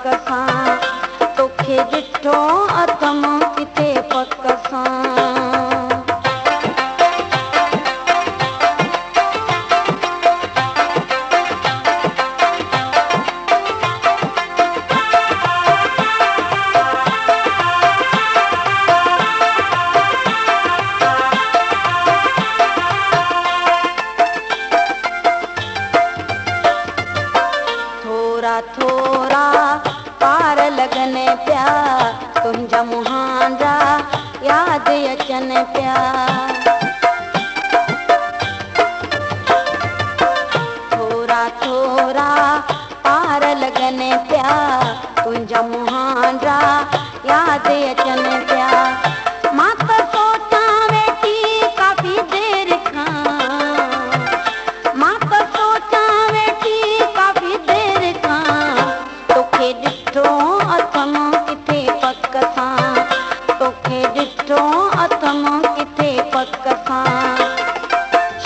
पक सां, तोखे ॾिठो अथम किथे पक सां। थोरा थोरा पार लगन पिया, तुंहिंजा मुहांडा याद अचन पिया। थोरा थोरा पार लगन पिया, तुंहिंजा मुहांडा याद अचन पिया। मां त सोचां वेठी काफ़ी देर खां, मां त सोचां वेठी काफ़ी देर खां, तोखे ॾिठो अथम किथे पक सां, तोखे ॾिठो अथम किथे पक सां।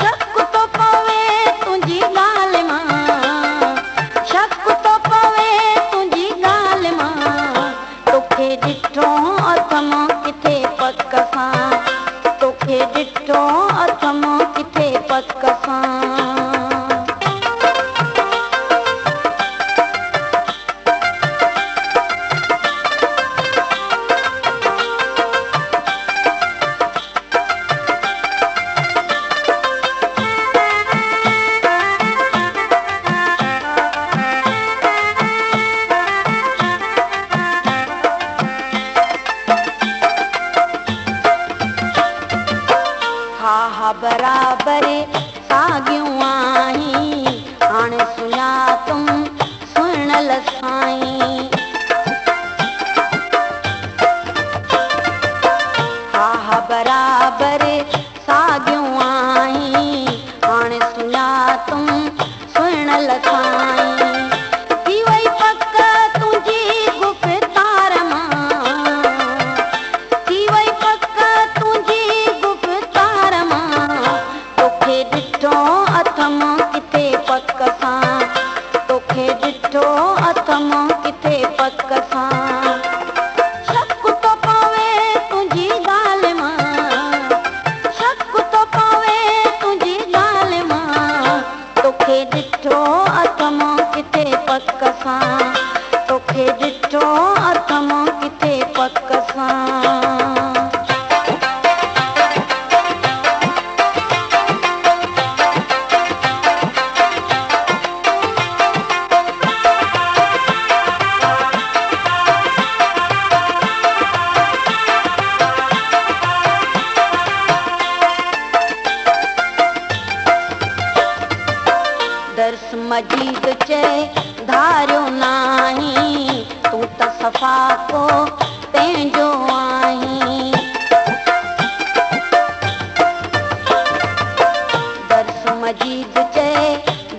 शक तो पवे तुंहिंजी ॻाल्हि मां, शक तो पवे तुंहिंजी ॻाल्हि मां, तोखे ॾिठो अथम किथे पक सां, तोखे ॾिठो अथम किथे पक सां। हा हा बराबर साॻियूं आहीं, हाणे सुञातुम सुहिणल साईं। हा हा बराबर साॻियूं आहीं, हाणे सुञातुम सुहिणल साईं। थी वई पक तुंहिंजी गुफ़्तार मां, थी वई पक तुंहिंजी गुफ़्तार मां, तोखे ॾिठो अथम किथे पक सां, तोखे ॾिठो अथम किथे पक सां। शक तो पवे तुंहिंजी ॻाल्हि मां, शक तो पवे तुंहिंजी ॻाल्हि मां, तोखे ॾिठो अथम किथे पक सां, तोखे ॾिठो अथम किथे पक सां। दर्स मजीद चए धारियो नाही, तूं त सफ़ा को पंहिंजो आहीं। दर्स मजीद चए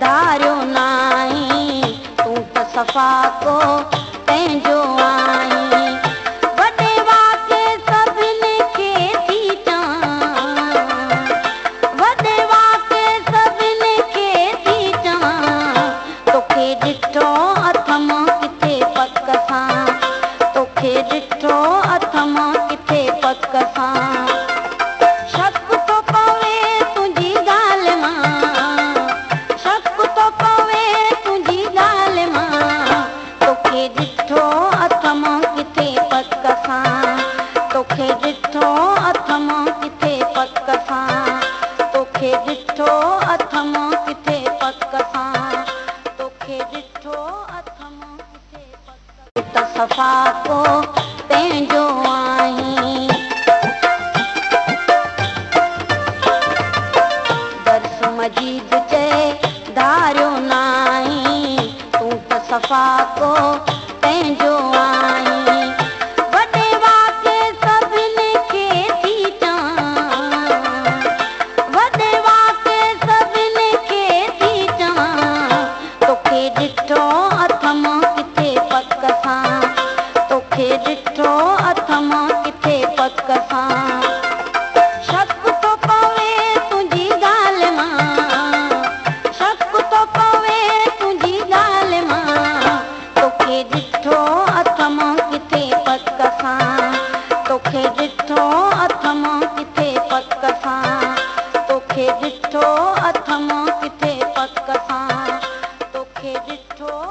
धारियो नाही, तूं त सफ़ा को पंहिंजो आहीं। वॾे वाके सभिनी खे थी चवां, वॾे वाके सभिनी खे थी चवां, तोखे ॾिठो अथम किथे पक सां, तोखे ॾिठो अथम किथे पक सां। शक तो पवे तुंहिंजी ॻाल्हि मां, शक तो पवे तुंहिंजी ॻाल्हि मां, तोखे ॾिठो अथम किथे पक सां, तोखे ॾिठो अथम किथे पक सां, तोखे ॾिठो अथम किथे पक सां, तोखे ॾिठो अथम किथे पक। त सफ़ा को पंहिंजो आहीं। दर्स मजीद चए धारियो नाही, तूं त सफ़ा को पंहिंजो आहीं। वॾे वाके सभिनी खे थी चवां, वॾे वाके सभिनी खे थी चवां, तोखे ॾिठो अथम किथे पक सां, तोखे ॾिठो अथम किथे पक सां। शक तो पवे तुंहिंजी ॻाल्हि मां, शक तो पवे तुंहिंजी ॻाल्हि मां, तोखे ॾिठो ॾिठो अथम किथे पक सां, तोखे ॾिठो अथम किथे पक सां, तोखे ॾिठो अथम किथे पक सां, तोखे ॾिठो